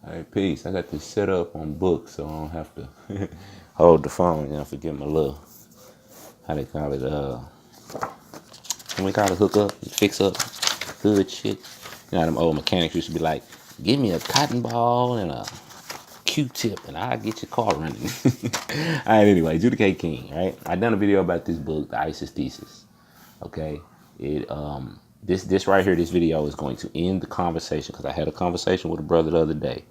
Hey, peace. I got this set up on books, so I don't have to hold the phone. Forget my little, how they call it, when we call it hook up, fix up, hood shit. Them old mechanics used to be like, give me a cotton ball and a Q-tip and I'll get your car running. All right, anyway, Judah K. King, right? I done a video about this book, The ISIS Thesis. Okay. This right here, this video is going to end the conversation because I had a conversation with a brother the other day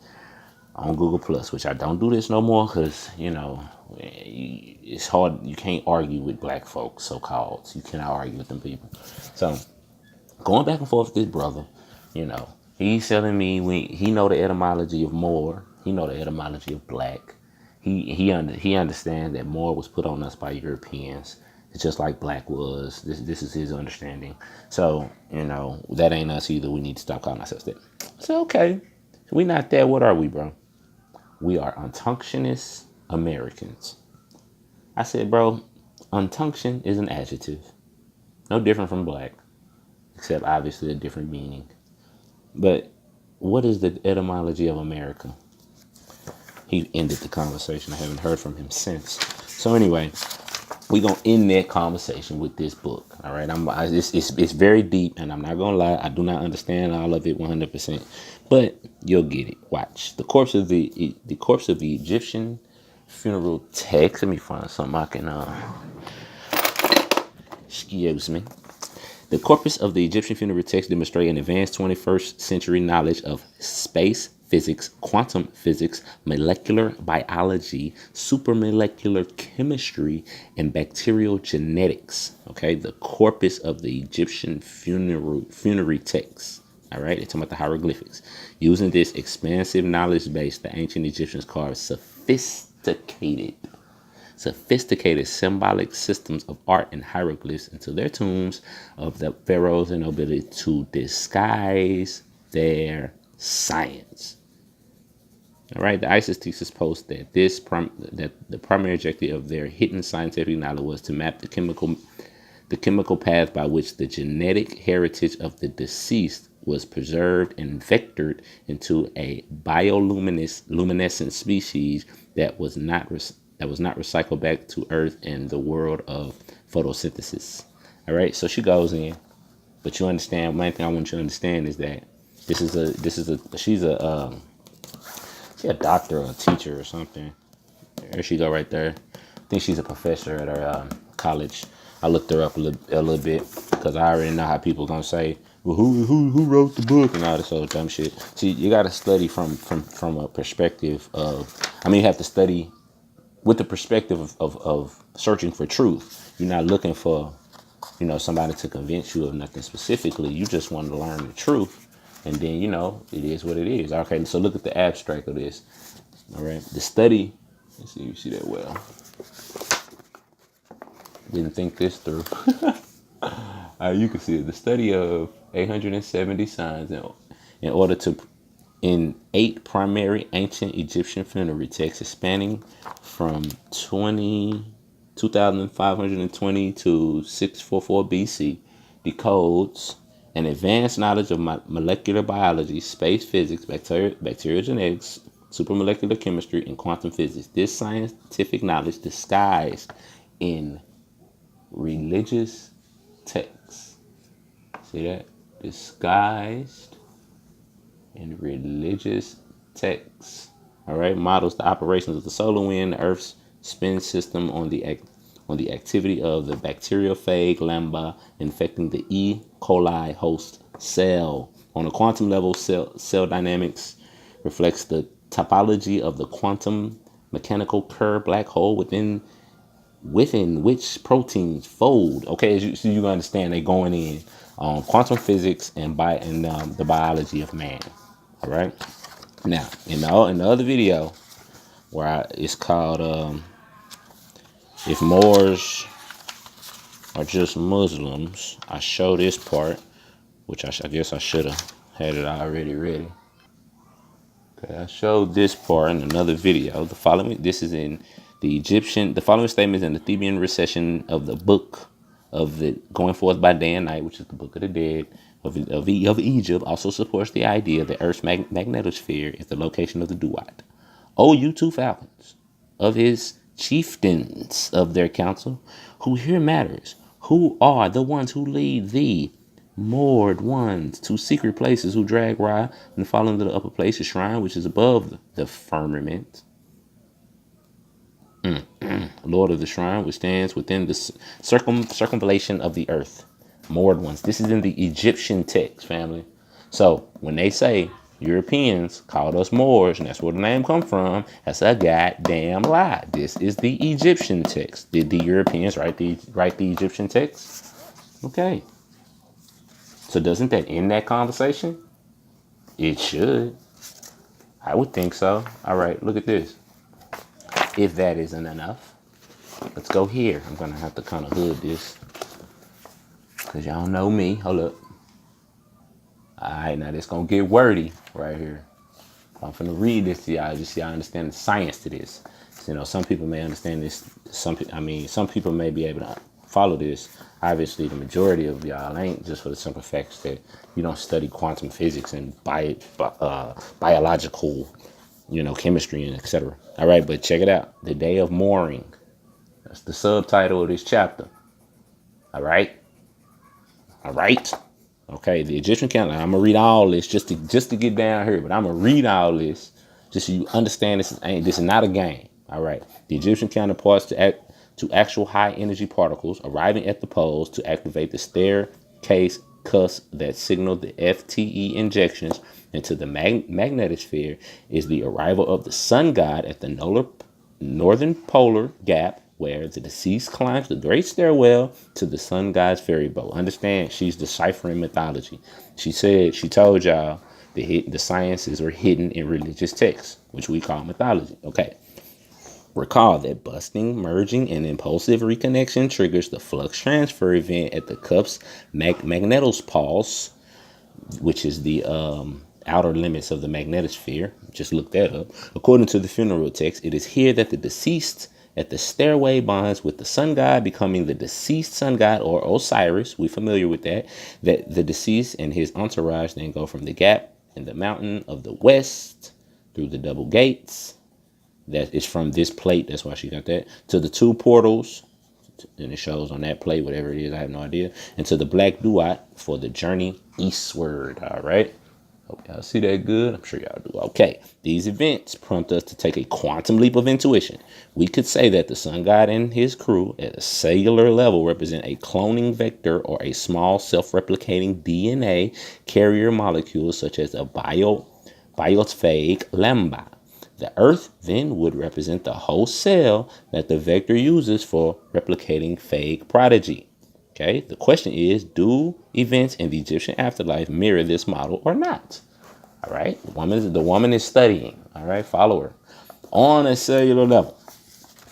on Google Plus, which I don't do this no more because it's hard. You can't argue with black folks, so called. You cannot argue with them people. So going back and forth with this brother, you know, he's telling me he know the etymology of Moor, he know the etymology of black. He understands that Moor was put on us by Europeans. It's just like black was. This is his understanding. So that ain't us either. We need to stop calling ourselves that. So okay, we not that. What are we, bro? We are untunctionist Americans. I said, bro, untunction is an adjective. No different from black, except obviously a different meaning. But what is the etymology of America? He ended the conversation. I haven't heard from him since. So anyway, we're going to end that conversation with this book. All right. It's very deep, and I'm not going to lie. I do not understand all of it 100%, but you'll get it. Watch. The corpse of the Egyptian funeral text. Let me find something I can, excuse me. The corpus of the Egyptian funeral text demonstrate an advanced 21st century knowledge of space physics, quantum physics, molecular biology, supermolecular chemistry, and bacterial genetics. Okay, the corpus of the Egyptian funerary text. All right, they're talking about the hieroglyphics. Using this expansive knowledge base, the ancient Egyptians carved sophisticated symbolic systems of art and hieroglyphs into their tombs of the pharaohs and nobility to disguise their science. All right, the ISIS thesis posts that that the primary objective of their hidden scientific knowledge was to map the chemical path by which the genetic heritage of the deceased was preserved and vectored into a bioluminescent species that was not recycled back to Earth in the world of photosynthesis. All right, so she goes in, but you understand. One thing I want you to understand is that she's a doctor or a teacher or something. There she go right there. I think she's a professor at her college. I looked her up a little bit because I already know how people gonna say, well, who wrote the book and all this other dumb shit. See, you gotta study from a perspective of. You have to study with the perspective of searching for truth. You're not looking for, somebody to convince you of nothing specifically. You just want to learn the truth. And then, it is what it is. Okay, so look at the abstract of this. All right, the study, let's see if you see that well. Didn't think this through. You can see it. The study of 870 signs in 8 primary ancient Egyptian funerary texts spanning from 2520 to 644 BC, decodes an advanced knowledge of molecular biology, space physics, bacterial genetics, supermolecular chemistry, and quantum physics. This scientific knowledge disguised in religious texts. See that? Disguised in religious texts. All right, models the operations of the solar wind, the Earth's spin system on the activity of the bacteriophage lambda infecting the E. coli host cell. On a quantum level, cell dynamics reflects the topology of the quantum mechanical curve black hole within which proteins fold. Okay, so you understand they're going in on quantum physics and the biology of man. All right. Now, in the other video where it's called "If Moors Are Just Muslims," I show this part, which I guess I should have had it already ready. Okay, I showed this part in another video. The following statement is in the Theban recession of the book of the going forth by day and night, which is the Book of the Dead of Egypt, also supports the idea that Earth's magnetosphere is the location of the duat. O you two falcons, of his chieftains of their council, who hear matters, who are the ones who lead thee, moored ones, to secret places, who drag Ra and fall into the upper places, shrine which is above the firmament. Lord of the shrine, which stands within the circumvallation of the earth. Moored ones. This is in the Egyptian text, family. So when they say Europeans called us Moors, and that's where the name come from, that's a goddamn lie. This is the Egyptian text. Did the Europeans write the Egyptian text? Okay. So doesn't that end that conversation? It should. I would think so. All right, look at this. If that isn't enough, let's go here. I'm gonna have to kind of hood this because y'all know me. Hold up. All right, now this gonna get wordy right here. I'm finna read this to y'all just so y'all understand the science to this. So, you know, some people may understand this. Some people may be able to follow this. Obviously, the majority of y'all ain't, just for the simple fact that you don't study quantum physics and biological, chemistry and etc. All right, but check it out. The day of mooring. That's the subtitle of this chapter. All right. All right. Okay, the Egyptian calendar. I'm gonna read all this just to get down here, but I'm gonna read all this just so you understand this is not a game. All right, the Egyptian counterparts to actual high energy particles arriving at the poles to activate the staircase cusp that signal the FTE injections into the magnetosphere is the arrival of the sun god at the northern polar gap, where the deceased climbs the great stairwell to the sun god's ferry boat. Understand, she's deciphering mythology. She told y'all the sciences are hidden in religious texts, which we call mythology. Okay. Recall that busting, merging, and impulsive reconnection triggers the flux transfer event at the cup's magnetospause, which is the outer limits of the magnetosphere. Just look that up. According to the funeral text, it is here that the deceased at the stairway bonds with the sun god, becoming the deceased sun god or Osiris. We're familiar with that. That the deceased and his entourage then go from the gap in the mountain of the west through the double gates. That is from this plate. That's why she got that. To the two portals. And it shows on that plate, whatever it is, I have no idea. And to the black duat for the journey eastward. All right. Hope y'all see that good. I'm sure y'all do. Okay. These events prompt us to take a quantum leap of intuition. We could say that the sun god and his crew at a cellular level represent a cloning vector or a small self-replicating DNA carrier molecule such as a biophage lambda. The Earth then would represent the whole cell that the vector uses for replicating phage prodigy. Okay, the question is, do events in the Egyptian afterlife mirror this model or not? All right, the woman is studying. All right, follow her. On a cellular level,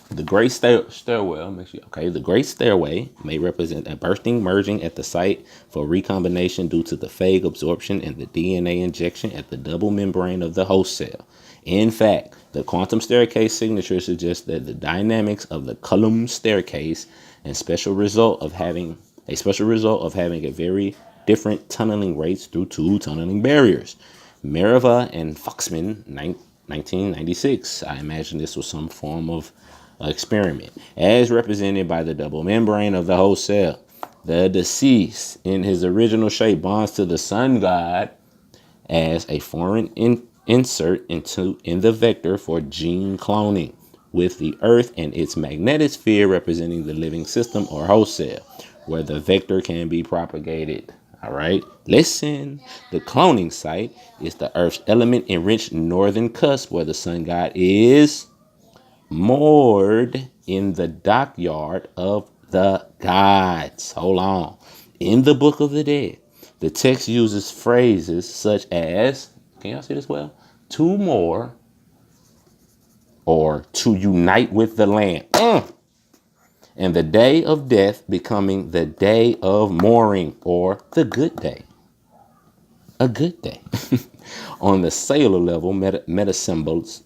the great stairwell, the great stairway may represent a bursting merging at the site for recombination due to the phage absorption and the DNA injection at the double membrane of the host cell. In fact, the quantum staircase signature suggests that the dynamics of the Coulomb staircase and special result of having a very different tunneling rates through two tunneling barriers. Merava and Foxman, 1996. I imagine this was some form of experiment, as represented by the double membrane of the host cell. The deceased, in his original shape, bonds to the sun god as a foreign insert in the vector for gene cloning, with the earth and its magnetosphere representing the living system or host cell, where the vector can be propagated. All right, listen. The cloning site is the Earth's element-enriched northern cusp, where the sun god is moored in the dockyard of the gods. Hold on. In the Book of the Dead, the text uses phrases such as, can y'all see this well? To moor, or to unite with the land. And the day of death becoming the day of mooring, or the good day. A good day. On the cellular level, meta symbols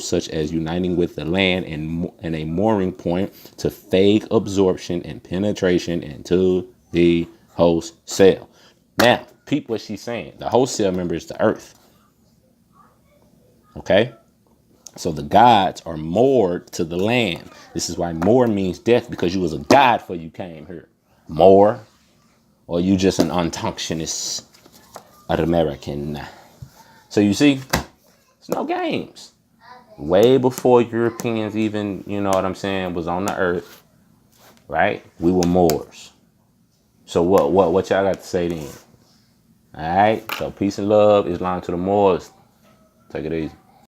such as uniting with the land and a mooring point to phage absorption and penetration into the host cell. Now, peep what she's saying. The host cell member is the earth. Okay? So the gods are moored to the land. This is why Moor means death, because you was a god before you came here. Moor, or you just an unconscious American. So you see, it's no games. Way before Europeans even, you know what I'm saying, was on the earth, right? We were Moors. So what y'all got to say then? All right. So peace and love. Islam to the Moors. Take it easy.